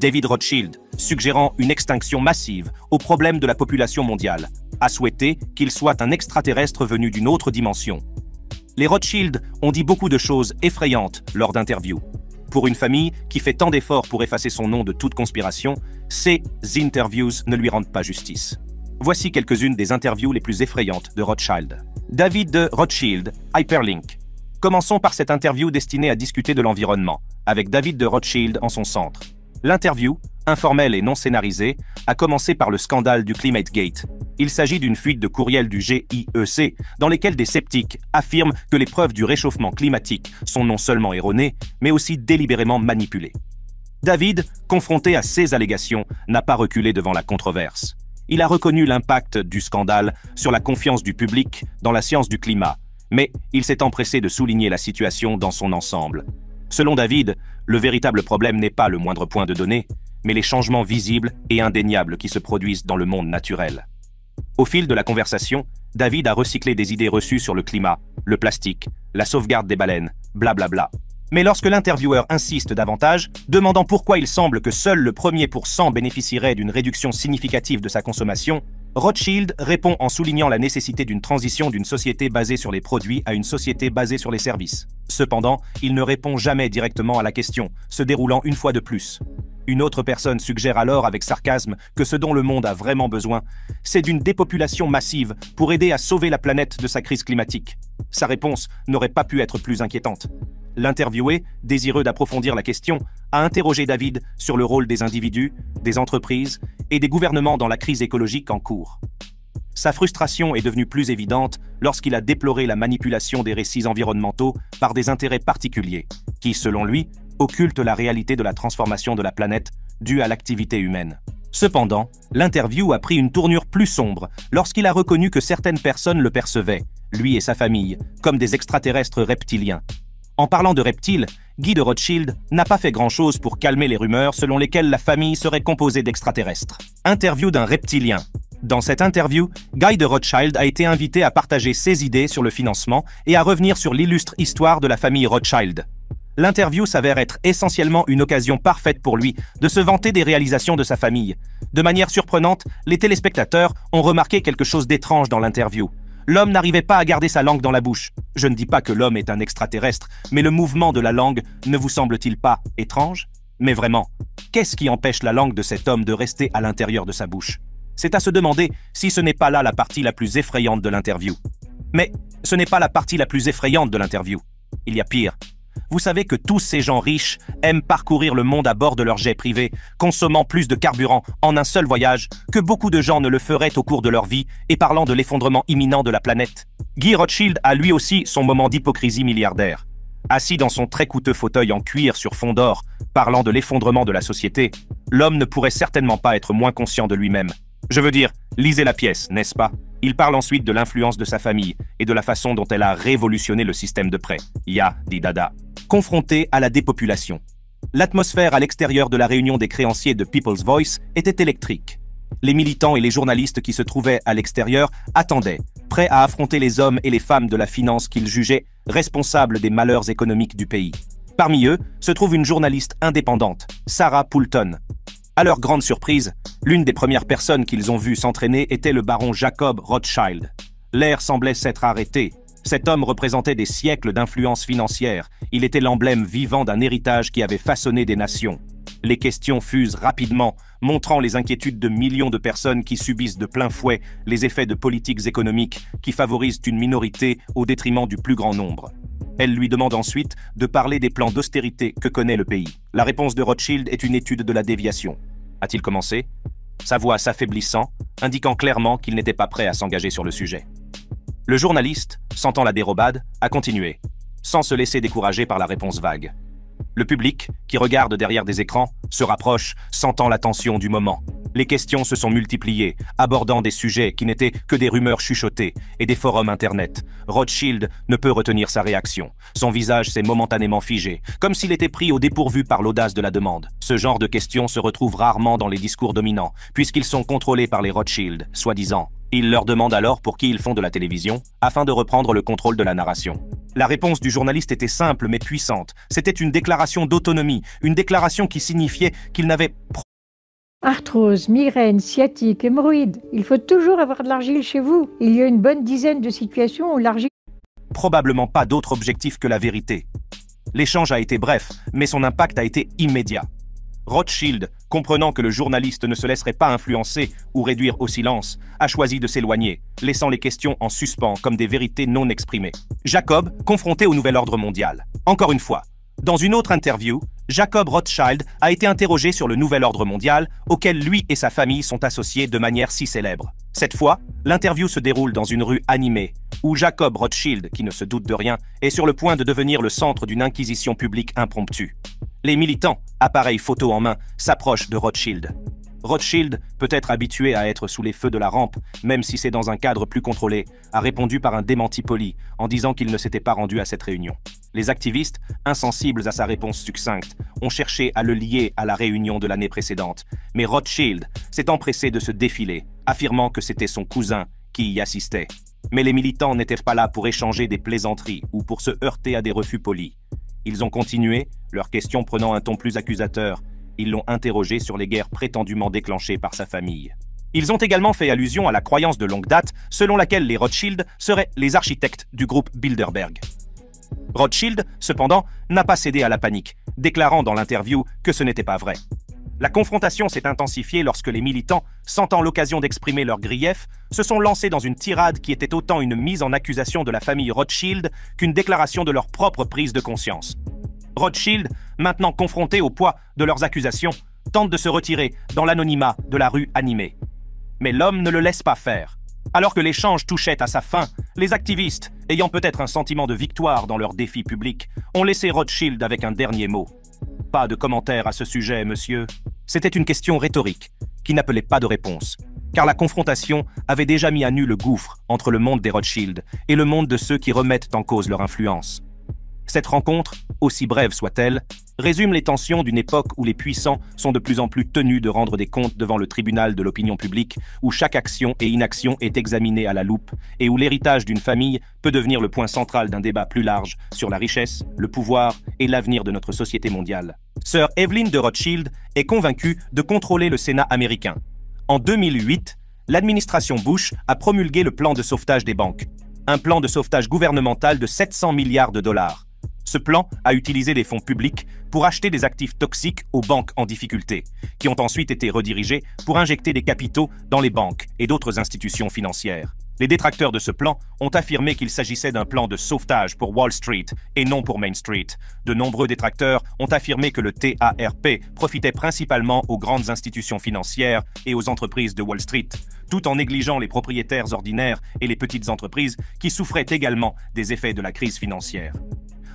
David Rothschild, suggérant une extinction massive au problème de la population mondiale, a souhaité qu'il soit un extraterrestre venu d'une autre dimension. Les Rothschild ont dit beaucoup de choses effrayantes lors d'interviews. Pour une famille qui fait tant d'efforts pour effacer son nom de toute conspiration, ces interviews ne lui rendent pas justice. Voici quelques-unes des interviews les plus effrayantes de Rothschild. David de Rothschild, Hyperlink. Commençons par cette interview destinée à discuter de l'environnement, avec David de Rothschild en son centre. L'interview, informelle et non scénarisée, a commencé par le scandale du ClimateGate. Il s'agit d'une fuite de courriels du GIEC, dans lesquels des sceptiques affirment que les preuves du réchauffement climatique sont non seulement erronées, mais aussi délibérément manipulées. David, confronté à ces allégations, n'a pas reculé devant la controverse. Il a reconnu l'impact du scandale sur la confiance du public dans la science du climat, mais il s'est empressé de souligner la situation dans son ensemble. Selon David, le véritable problème n'est pas le moindre point de données, mais les changements visibles et indéniables qui se produisent dans le monde naturel. Au fil de la conversation, David a recyclé des idées reçues sur le climat, le plastique, la sauvegarde des baleines, blablabla. Mais lorsque l'intervieweur insiste davantage, demandant pourquoi il semble que seul le 1% bénéficierait d'une réduction significative de sa consommation, Rothschild répond en soulignant la nécessité d'une transition d'une société basée sur les produits à une société basée sur les services. Cependant, il ne répond jamais directement à la question, se déroulant une fois de plus. Une autre personne suggère alors avec sarcasme que ce dont le monde a vraiment besoin, c'est d'une dépopulation massive pour aider à sauver la planète de sa crise climatique. Sa réponse n'aurait pas pu être plus inquiétante. L'interviewé, désireux d'approfondir la question, a interrogé David sur le rôle des individus, des entreprises et des gouvernements dans la crise écologique en cours. Sa frustration est devenue plus évidente lorsqu'il a déploré la manipulation des récits environnementaux par des intérêts particuliers, qui, selon lui, occultent la réalité de la transformation de la planète due à l'activité humaine. Cependant, l'interview a pris une tournure plus sombre lorsqu'il a reconnu que certaines personnes le percevaient, lui et sa famille, comme des extraterrestres reptiliens. En parlant de reptiles, Guy de Rothschild n'a pas fait grand-chose pour calmer les rumeurs selon lesquelles la famille serait composée d'extraterrestres. Interview d'un reptilien. Dans cette interview, Guy de Rothschild a été invité à partager ses idées sur le financement et à revenir sur l'illustre histoire de la famille Rothschild. L'interview s'avère être essentiellement une occasion parfaite pour lui de se vanter des réalisations de sa famille. De manière surprenante, les téléspectateurs ont remarqué quelque chose d'étrange dans l'interview. L'homme n'arrivait pas à garder sa langue dans la bouche. Je ne dis pas que l'homme est un extraterrestre, mais le mouvement de la langue ne vous semble-t-il pas étrange? Mais vraiment, qu'est-ce qui empêche la langue de cet homme de rester à l'intérieur de sa bouche? C'est à se demander si ce n'est pas là la partie la plus effrayante de l'interview. Mais ce n'est pas la partie la plus effrayante de l'interview. Il y a pire. Vous savez que tous ces gens riches aiment parcourir le monde à bord de leur jet privé, consommant plus de carburant en un seul voyage que beaucoup de gens ne le feraient au cours de leur vie et parlant de l'effondrement imminent de la planète. Guy Rothschild a lui aussi son moment d'hypocrisie milliardaire. Assis dans son très coûteux fauteuil en cuir sur fond d'or, parlant de l'effondrement de la société, l'homme ne pourrait certainement pas être moins conscient de lui-même. Je veux dire, lisez la pièce, n'est-ce pas? Il parle ensuite de l'influence de sa famille et de la façon dont elle a révolutionné le système de prêt. Ya, dit Dada. Confronté à la dépopulation. L'atmosphère à l'extérieur de la réunion des créanciers de People's Voice était électrique. Les militants et les journalistes qui se trouvaient à l'extérieur attendaient, prêts à affronter les hommes et les femmes de la finance qu'ils jugeaient responsables des malheurs économiques du pays. Parmi eux se trouve une journaliste indépendante, Sarah Poulton. À leur grande surprise, l'une des premières personnes qu'ils ont vues s'entraîner était le baron Jacob Rothschild. L'air semblait s'être arrêté. Cet homme représentait des siècles d'influence financière. Il était l'emblème vivant d'un héritage qui avait façonné des nations. Les questions fusent rapidement, montrant les inquiétudes de millions de personnes qui subissent de plein fouet les effets de politiques économiques qui favorisent une minorité au détriment du plus grand nombre. Elle lui demande ensuite de parler des plans d'austérité que connaît le pays. La réponse de Rothschild est une étude de la déviation. A-t-il commencé? Sa voix s'affaiblissant, indiquant clairement qu'il n'était pas prêt à s'engager sur le sujet. Le journaliste, sentant la dérobade, a continué, sans se laisser décourager par la réponse vague. Le public, qui regarde derrière des écrans, se rapproche, sentant la tension du moment. Les questions se sont multipliées, abordant des sujets qui n'étaient que des rumeurs chuchotées et des forums internet. Rothschild ne peut retenir sa réaction. Son visage s'est momentanément figé, comme s'il était pris au dépourvu par l'audace de la demande. Ce genre de questions se retrouve rarement dans les discours dominants, puisqu'ils sont contrôlés par les Rothschild, soi-disant. Il leur demande alors pour qui ils font de la télévision, afin de reprendre le contrôle de la narration. La réponse du journaliste était simple mais puissante. C'était une déclaration d'autonomie, une déclaration qui signifiait qu'il n'avait Arthrose, migraine, sciatique, hémorroïdes. Il faut toujours avoir de l'argile chez vous. Il y a une bonne dizaine de situations où l'argile... probablement pas d'autre objectif que la vérité. L'échange a été bref, mais son impact a été immédiat. Rothschild, comprenant que le journaliste ne se laisserait pas influencer ou réduire au silence, a choisi de s'éloigner, laissant les questions en suspens comme des vérités non exprimées. Jacob, confronté au nouvel ordre mondial. Encore une fois, dans une autre interview, Jacob Rothschild a été interrogé sur le nouvel ordre mondial auquel lui et sa famille sont associés de manière si célèbre. Cette fois, l'interview se déroule dans une rue animée, où Jacob Rothschild, qui ne se doute de rien, est sur le point de devenir le centre d'une inquisition publique impromptue. Les militants, appareils photo en main, s'approchent de Rothschild. Rothschild, peut-être habitué à être sous les feux de la rampe, même si c'est dans un cadre plus contrôlé, a répondu par un démenti poli en disant qu'il ne s'était pas rendu à cette réunion. Les activistes, insensibles à sa réponse succincte, ont cherché à le lier à la réunion de l'année précédente, mais Rothschild s'est empressé de se défiler, affirmant que c'était son cousin qui y assistait. Mais les militants n'étaient pas là pour échanger des plaisanteries ou pour se heurter à des refus polis. Ils ont continué, leurs questions prenant un ton plus accusateur. Ils l'ont interrogé sur les guerres prétendument déclenchées par sa famille. Ils ont également fait allusion à la croyance de longue date selon laquelle les Rothschild seraient les architectes du groupe Bilderberg. Rothschild, cependant, n'a pas cédé à la panique, déclarant dans l'interview que ce n'était pas vrai. La confrontation s'est intensifiée lorsque les militants, sentant l'occasion d'exprimer leurs griefs, se sont lancés dans une tirade qui était autant une mise en accusation de la famille Rothschild qu'une déclaration de leur propre prise de conscience. Rothschild, maintenant confrontés au poids de leurs accusations, tentent de se retirer dans l'anonymat de la rue animée. Mais l'homme ne le laisse pas faire. Alors que l'échange touchait à sa fin, les activistes, ayant peut-être un sentiment de victoire dans leur défi public, ont laissé Rothschild avec un dernier mot. Pas de commentaire à ce sujet, monsieur. C'était une question rhétorique, qui n'appelait pas de réponse, car la confrontation avait déjà mis à nu le gouffre entre le monde des Rothschild et le monde de ceux qui remettent en cause leur influence. Cette rencontre, aussi brève soit-elle, résume les tensions d'une époque où les puissants sont de plus en plus tenus de rendre des comptes devant le tribunal de l'opinion publique, où chaque action et inaction est examinée à la loupe, et où l'héritage d'une famille peut devenir le point central d'un débat plus large sur la richesse, le pouvoir et l'avenir de notre société mondiale. Sir Evelyn de Rothschild est convaincue de contrôler le Sénat américain. En 2008, l'administration Bush a promulgué le plan de sauvetage des banques, un plan de sauvetage gouvernemental de 700 milliards de dollars. Ce plan a utilisé des fonds publics pour acheter des actifs toxiques aux banques en difficulté, qui ont ensuite été redirigés pour injecter des capitaux dans les banques et d'autres institutions financières. Les détracteurs de ce plan ont affirmé qu'il s'agissait d'un plan de sauvetage pour Wall Street et non pour Main Street. De nombreux détracteurs ont affirmé que le TARP profitait principalement aux grandes institutions financières et aux entreprises de Wall Street, tout en négligeant les propriétaires ordinaires et les petites entreprises qui souffraient également des effets de la crise financière.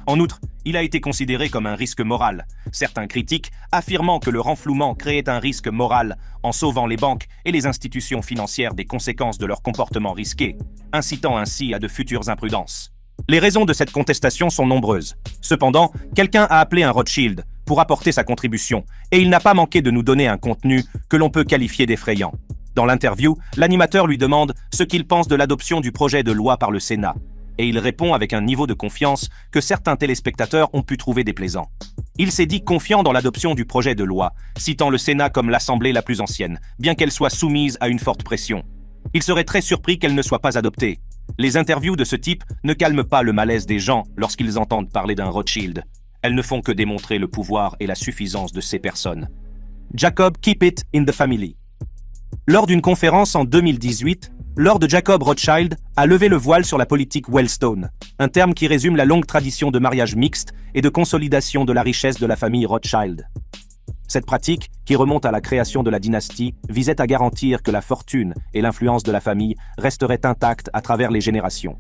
En outre, il a été considéré comme un risque moral, certains critiques affirmant que le renflouement créait un risque moral en sauvant les banques et les institutions financières des conséquences de leur comportement risqué, incitant ainsi à de futures imprudences. Les raisons de cette contestation sont nombreuses. Cependant, quelqu'un a appelé un Rothschild pour apporter sa contribution, et il n'a pas manqué de nous donner un contenu que l'on peut qualifier d'effrayant. Dans l'interview, l'animateur lui demande ce qu'il pense de l'adoption du projet de loi par le Sénat, et il répond avec un niveau de confiance que certains téléspectateurs ont pu trouver déplaisant. Il s'est dit confiant dans l'adoption du projet de loi, citant le Sénat comme l'Assemblée la plus ancienne, bien qu'elle soit soumise à une forte pression. Il serait très surpris qu'elle ne soit pas adoptée. Les interviews de ce type ne calment pas le malaise des gens lorsqu'ils entendent parler d'un Rothschild. Elles ne font que démontrer le pouvoir et la suffisance de ces personnes. Jacob Keep It in the Family. Lors d'une conférence en 2018, Lord Jacob Rothschild a levé le voile sur la politique Wellstone, un terme qui résume la longue tradition de mariage mixte et de consolidation de la richesse de la famille Rothschild. Cette pratique, qui remonte à la création de la dynastie, visait à garantir que la fortune et l'influence de la famille resteraient intactes à travers les générations.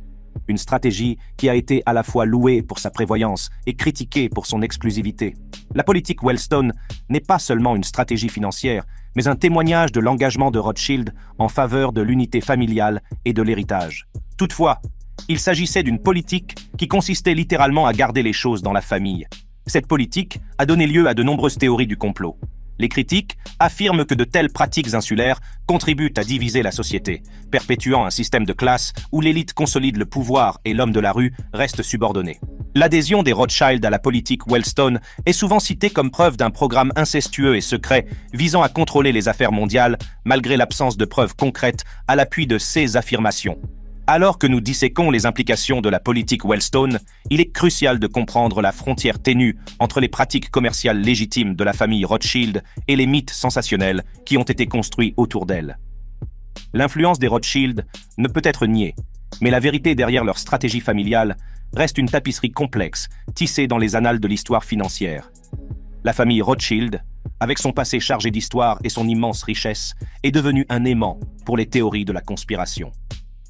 Une stratégie qui a été à la fois louée pour sa prévoyance et critiquée pour son exclusivité. La politique Wellstone n'est pas seulement une stratégie financière, mais un témoignage de l'engagement de Rothschild en faveur de l'unité familiale et de l'héritage. Toutefois, il s'agissait d'une politique qui consistait littéralement à garder les choses dans la famille. Cette politique a donné lieu à de nombreuses théories du complot. Les critiques affirment que de telles pratiques insulaires contribuent à diviser la société, perpétuant un système de classe où l'élite consolide le pouvoir et l'homme de la rue reste subordonné. L'adhésion des Rothschild à la politique Wellstone est souvent citée comme preuve d'un programme incestueux et secret visant à contrôler les affaires mondiales, malgré l'absence de preuves concrètes à l'appui de ces affirmations. Alors que nous disséquons les implications de la politique Wellstone, il est crucial de comprendre la frontière ténue entre les pratiques commerciales légitimes de la famille Rothschild et les mythes sensationnels qui ont été construits autour d'elle. L'influence des Rothschild ne peut être niée, mais la vérité derrière leur stratégie familiale reste une tapisserie complexe, tissée dans les annales de l'histoire financière. La famille Rothschild, avec son passé chargé d'histoire et son immense richesse, est devenue un aimant pour les théories de la conspiration.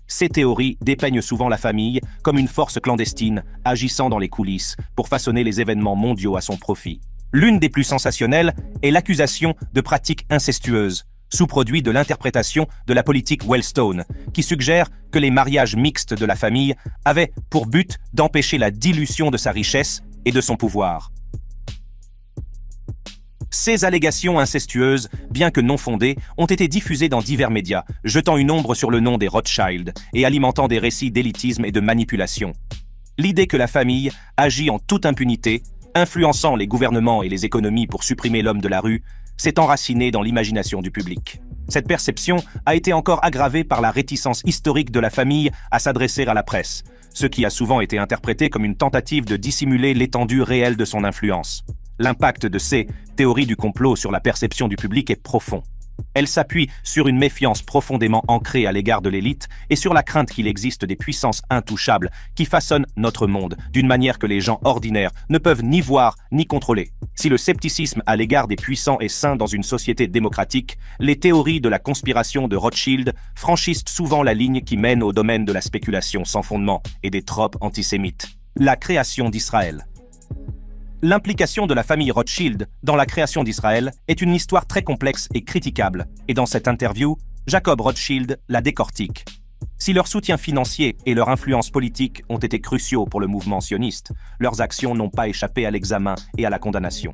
Ces théories dépeignent souvent la famille comme une force clandestine agissant dans les coulisses pour façonner les événements mondiaux à son profit. L'une des plus sensationnelles est l'accusation de pratiques incestueuses, sous-produit de l'interprétation de la politique Wellstone, qui suggère que les mariages mixtes de la famille avaient pour but d'empêcher la dilution de sa richesse et de son pouvoir. Ces allégations incestueuses, bien que non fondées, ont été diffusées dans divers médias, jetant une ombre sur le nom des Rothschild et alimentant des récits d'élitisme et de manipulation. L'idée que la famille agit en toute impunité, influençant les gouvernements et les économies pour supprimer l'homme de la rue, s'est enracinée dans l'imagination du public. Cette perception a été encore aggravée par la réticence historique de la famille à s'adresser à la presse, ce qui a souvent été interprété comme une tentative de dissimuler l'étendue réelle de son influence. L'impact de ces théories du complot sur la perception du public est profond. Elle s'appuie sur une méfiance profondément ancrée à l'égard de l'élite et sur la crainte qu'il existe des puissances intouchables qui façonnent notre monde d'une manière que les gens ordinaires ne peuvent ni voir ni contrôler. Si le scepticisme à l'égard des puissants est sain dans une société démocratique, les théories de la conspiration de Rothschild franchissent souvent la ligne qui mène au domaine de la spéculation sans fondement et des tropes antisémites. La création d'Israël. L'implication de la famille Rothschild dans la création d'Israël est une histoire très complexe et critiquable, et dans cette interview, Jacob Rothschild la décortique. Si leur soutien financier et leur influence politique ont été cruciaux pour le mouvement sioniste, leurs actions n'ont pas échappé à l'examen et à la condamnation.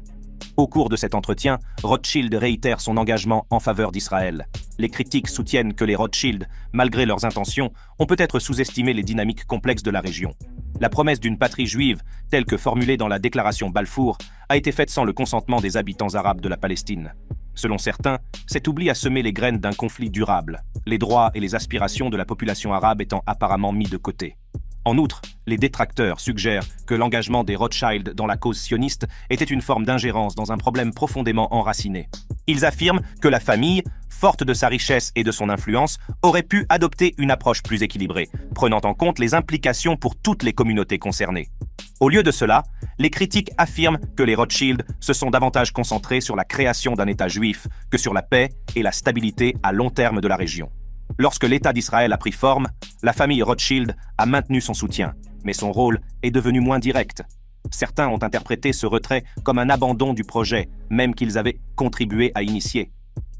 Au cours de cet entretien, Rothschild réitère son engagement en faveur d'Israël. Les critiques soutiennent que les Rothschild, malgré leurs intentions, ont peut-être sous-estimé les dynamiques complexes de la région. La promesse d'une patrie juive, telle que formulée dans la déclaration Balfour, a été faite sans le consentement des habitants arabes de la Palestine. Selon certains, cet oubli a semé les graines d'un conflit durable, les droits et les aspirations de la population arabe étant apparemment mis de côté. En outre, les détracteurs suggèrent que l'engagement des Rothschild dans la cause sioniste était une forme d'ingérence dans un problème profondément enraciné. Ils affirment que la famille, forte de sa richesse et de son influence, aurait pu adopter une approche plus équilibrée, prenant en compte les implications pour toutes les communautés concernées. Au lieu de cela, les critiques affirment que les Rothschild se sont davantage concentrés sur la création d'un État juif que sur la paix et la stabilité à long terme de la région. Lorsque l'État d'Israël a pris forme, la famille Rothschild a maintenu son soutien, mais son rôle est devenu moins direct. Certains ont interprété ce retrait comme un abandon du projet, même qu'ils avaient contribué à initier.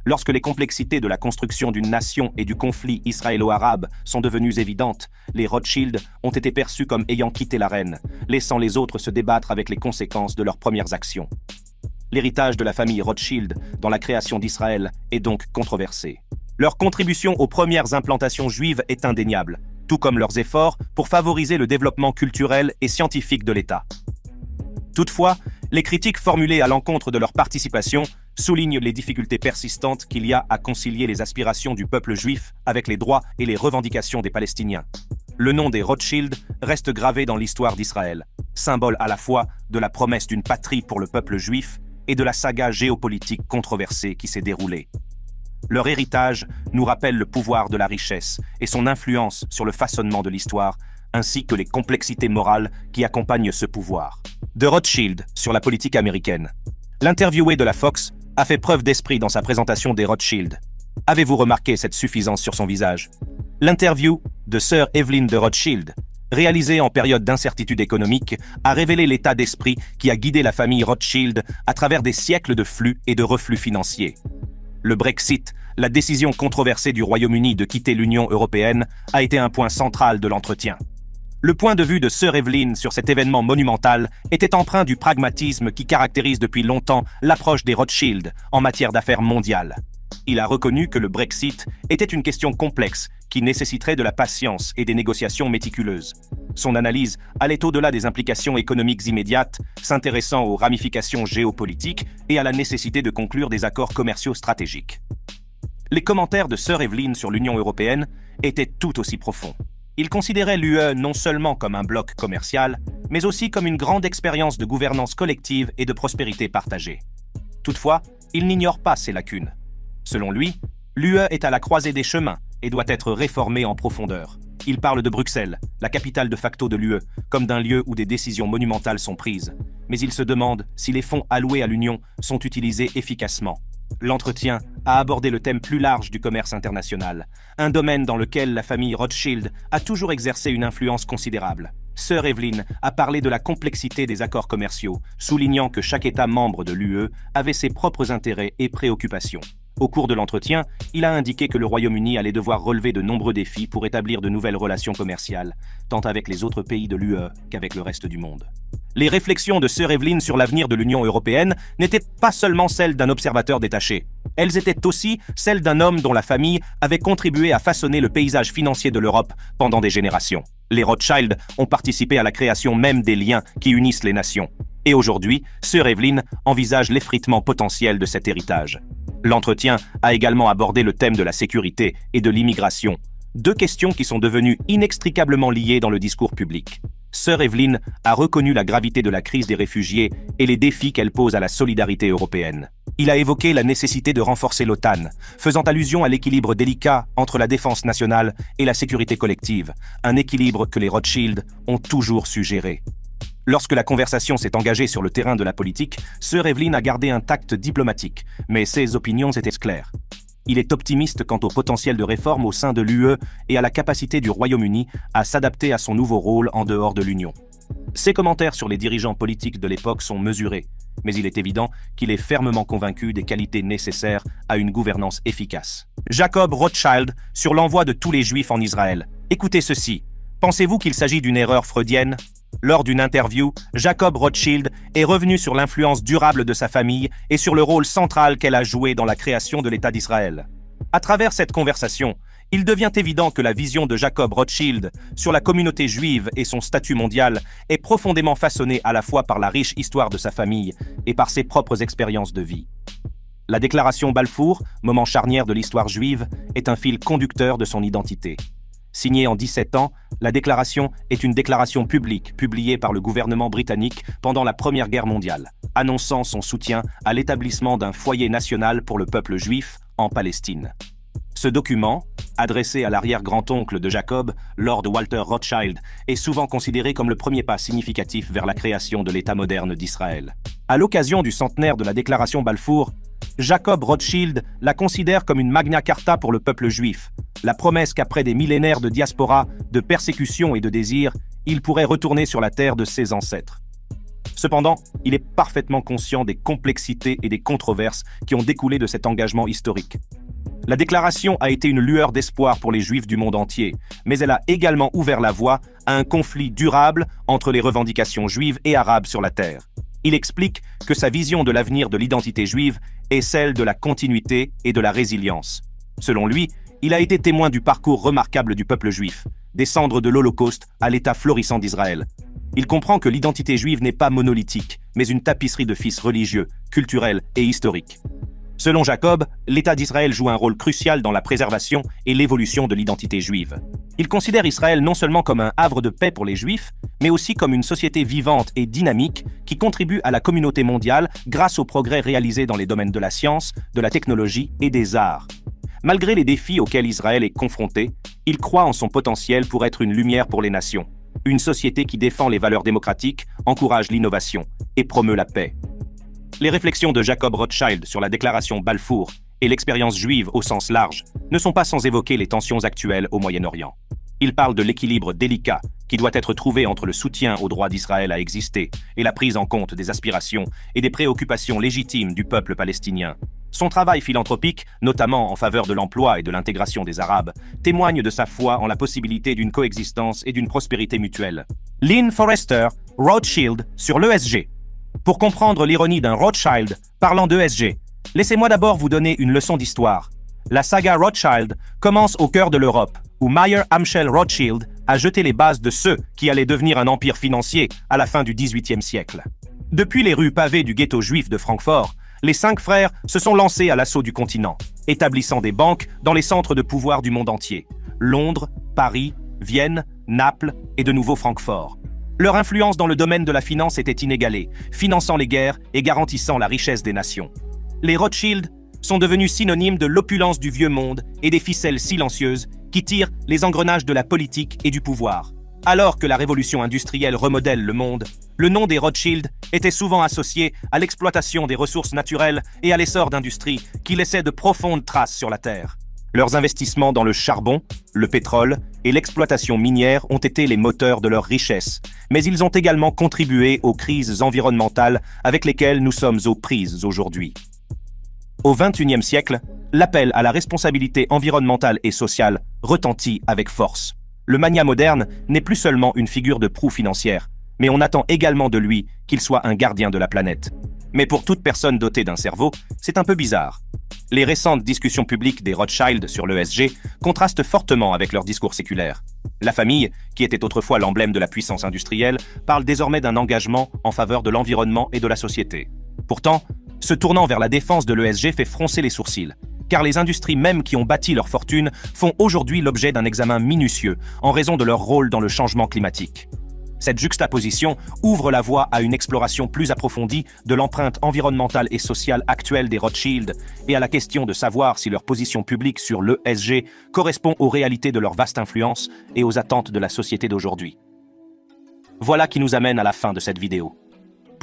Lorsque les complexités de la construction d'une nation et du conflit israélo-arabe sont devenues évidentes, les Rothschild ont été perçus comme ayant quitté l'arène, laissant les autres se débattre avec les conséquences de leurs premières actions. L'héritage de la famille Rothschild dans la création d'Israël est donc controversé. Leur contribution aux premières implantations juives est indéniable, tout comme leurs efforts pour favoriser le développement culturel et scientifique de l'État. Toutefois, les critiques formulées à l'encontre de leur participation soulignent les difficultés persistantes qu'il y a à concilier les aspirations du peuple juif avec les droits et les revendications des Palestiniens. Le nom des Rothschild reste gravé dans l'histoire d'Israël, symbole à la fois de la promesse d'une patrie pour le peuple juif et de la saga géopolitique controversée qui s'est déroulée. Leur héritage nous rappelle le pouvoir de la richesse et son influence sur le façonnement de l'histoire, ainsi que les complexités morales qui accompagnent ce pouvoir. De Rothschild sur la politique américaine. L'interviewé de la Fox a fait preuve d'esprit dans sa présentation des Rothschild. Avez-vous remarqué cette suffisance sur son visage? L'interview de Sir Evelyn de Rothschild, réalisée en période d'incertitude économique, a révélé l'état d'esprit qui a guidé la famille Rothschild à travers des siècles de flux et de reflux financiers. Le Brexit, la décision controversée du Royaume-Uni de quitter l'Union européenne, a été un point central de l'entretien. Le point de vue de Sir Evelyn sur cet événement monumental était empreint du pragmatisme qui caractérise depuis longtemps l'approche des Rothschild en matière d'affaires mondiales. Il a reconnu que le Brexit était une question complexe qui nécessiterait de la patience et des négociations méticuleuses. Son analyse allait au-delà des implications économiques immédiates, s'intéressant aux ramifications géopolitiques et à la nécessité de conclure des accords commerciaux stratégiques. Les commentaires de Sir Evelyn sur l'Union européenne étaient tout aussi profonds. Il considérait l'UE non seulement comme un bloc commercial, mais aussi comme une grande expérience de gouvernance collective et de prospérité partagée. Toutefois, il n'ignore pas ses lacunes. Selon lui, l'UE est à la croisée des chemins et doit être réformée en profondeur. Il parle de Bruxelles, la capitale de facto de l'UE, comme d'un lieu où des décisions monumentales sont prises. Mais il se demande si les fonds alloués à l'Union sont utilisés efficacement. L'entretien a abordé le thème plus large du commerce international, un domaine dans lequel la famille Rothschild a toujours exercé une influence considérable. Sir Evelyn a parlé de la complexité des accords commerciaux, soulignant que chaque État membre de l'UE avait ses propres intérêts et préoccupations. Au cours de l'entretien, il a indiqué que le Royaume-Uni allait devoir relever de nombreux défis pour établir de nouvelles relations commerciales, tant avec les autres pays de l'UE qu'avec le reste du monde. Les réflexions de Sir Evelyn sur l'avenir de l'Union européenne n'étaient pas seulement celles d'un observateur détaché. Elles étaient aussi celles d'un homme dont la famille avait contribué à façonner le paysage financier de l'Europe pendant des générations. Les Rothschild ont participé à la création même des liens qui unissent les nations. Et aujourd'hui, Sir Evelyn envisage l'effritement potentiel de cet héritage. L'entretien a également abordé le thème de la sécurité et de l'immigration, deux questions qui sont devenues inextricablement liées dans le discours public. Sir Evelyn a reconnu la gravité de la crise des réfugiés et les défis qu'elle pose à la solidarité européenne. Il a évoqué la nécessité de renforcer l'OTAN, faisant allusion à l'équilibre délicat entre la défense nationale et la sécurité collective, un équilibre que les Rothschild ont toujours su gérer. Lorsque la conversation s'est engagée sur le terrain de la politique, Sir Evelyn a gardé un tact diplomatique, mais ses opinions étaient claires. Il est optimiste quant au potentiel de réforme au sein de l'UE et à la capacité du Royaume-Uni à s'adapter à son nouveau rôle en dehors de l'Union. Ses commentaires sur les dirigeants politiques de l'époque sont mesurés, mais il est évident qu'il est fermement convaincu des qualités nécessaires à une gouvernance efficace. Jacob Rothschild sur l'envoi de tous les Juifs en Israël. Écoutez ceci. Pensez-vous qu'il s'agit d'une erreur freudienne ? Lors d'une interview, Jacob Rothschild est revenu sur l'influence durable de sa famille et sur le rôle central qu'elle a joué dans la création de l'État d'Israël. À travers cette conversation, il devient évident que la vision de Jacob Rothschild sur la communauté juive et son statut mondial est profondément façonnée à la fois par la riche histoire de sa famille et par ses propres expériences de vie. La déclaration Balfour, moment charnière de l'histoire juive, est un fil conducteur de son identité. Signée en 17 ans, la déclaration est une déclaration publique publiée par le gouvernement britannique pendant la Première Guerre mondiale, annonçant son soutien à l'établissement d'un foyer national pour le peuple juif en Palestine. Ce document, adressé à l'arrière-grand-oncle de Jacob, Lord Walter Rothschild, est souvent considéré comme le premier pas significatif vers la création de l'État moderne d'Israël. À l'occasion du centenaire de la déclaration Balfour, Jacob Rothschild la considère comme une Magna Carta pour le peuple juif, la promesse qu'après des millénaires de diaspora, de persécution et de désir, il pourrait retourner sur la terre de ses ancêtres. Cependant, il est parfaitement conscient des complexités et des controverses qui ont découlé de cet engagement historique. La déclaration a été une lueur d'espoir pour les Juifs du monde entier, mais elle a également ouvert la voie à un conflit durable entre les revendications juives et arabes sur la terre. Il explique que sa vision de l'avenir de l'identité juive est celle de la continuité et de la résilience. Selon lui, il a été témoin du parcours remarquable du peuple juif, des cendres de l'Holocauste à l'État florissant d'Israël. Il comprend que l'identité juive n'est pas monolithique, mais une tapisserie de fils religieux, culturels et historiques. Selon Jacob, l'État d'Israël joue un rôle crucial dans la préservation et l'évolution de l'identité juive. Il considère Israël non seulement comme un havre de paix pour les Juifs, mais aussi comme une société vivante et dynamique qui contribue à la communauté mondiale grâce aux progrès réalisés dans les domaines de la science, de la technologie et des arts. Malgré les défis auxquels Israël est confronté, il croit en son potentiel pour être une lumière pour les nations, une société qui défend les valeurs démocratiques, encourage l'innovation et promeut la paix. Les réflexions de Jacob Rothschild sur la déclaration Balfour et l'expérience juive au sens large ne sont pas sans évoquer les tensions actuelles au Moyen-Orient. Il parle de l'équilibre délicat qui doit être trouvé entre le soutien au droit d'Israël à exister et la prise en compte des aspirations et des préoccupations légitimes du peuple palestinien. Son travail philanthropique, notamment en faveur de l'emploi et de l'intégration des Arabes, témoigne de sa foi en la possibilité d'une coexistence et d'une prospérité mutuelle. Lynn Forrester, Rothschild sur l'ESG. Pour comprendre l'ironie d'un Rothschild parlant d'ESG, laissez-moi d'abord vous donner une leçon d'histoire. La saga Rothschild commence au cœur de l'Europe, où Mayer Amschel Rothschild a jeté les bases de ce qui allait devenir un empire financier à la fin du XVIIIe siècle. Depuis les rues pavées du ghetto juif de Francfort, les 5 frères se sont lancés à l'assaut du continent, établissant des banques dans les centres de pouvoir du monde entier. Londres, Paris, Vienne, Naples et de nouveau Francfort. Leur influence dans le domaine de la finance était inégalée, finançant les guerres et garantissant la richesse des nations. Les Rothschild sont devenus synonymes de l'opulence du vieux monde et des ficelles silencieuses qui tirent les engrenages de la politique et du pouvoir. Alors que la révolution industrielle remodèle le monde, le nom des Rothschild était souvent associé à l'exploitation des ressources naturelles et à l'essor d'industries qui laissaient de profondes traces sur la Terre. Leurs investissements dans le charbon, le pétrole et l'exploitation minière ont été les moteurs de leur richesse, mais ils ont également contribué aux crises environnementales avec lesquelles nous sommes aux prises aujourd'hui. Au XXIe siècle, l'appel à la responsabilité environnementale et sociale retentit avec force. Le mania moderne n'est plus seulement une figure de proue financière, mais on attend également de lui qu'il soit un gardien de la planète. Mais pour toute personne dotée d'un cerveau, c'est un peu bizarre. Les récentes discussions publiques des Rothschild sur l'ESG contrastent fortement avec leur discours séculaire. La famille, qui était autrefois l'emblème de la puissance industrielle, parle désormais d'un engagement en faveur de l'environnement et de la société. Pourtant, ce tournant vers la défense de l'ESG fait froncer les sourcils, car les industries mêmes qui ont bâti leur fortune font aujourd'hui l'objet d'un examen minutieux en raison de leur rôle dans le changement climatique. Cette juxtaposition ouvre la voie à une exploration plus approfondie de l'empreinte environnementale et sociale actuelle des Rothschild et à la question de savoir si leur position publique sur l'ESG correspond aux réalités de leur vaste influence et aux attentes de la société d'aujourd'hui. Voilà qui nous amène à la fin de cette vidéo.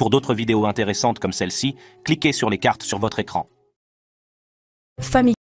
Pour d'autres vidéos intéressantes comme celle-ci, cliquez sur les cartes sur votre écran. Famille.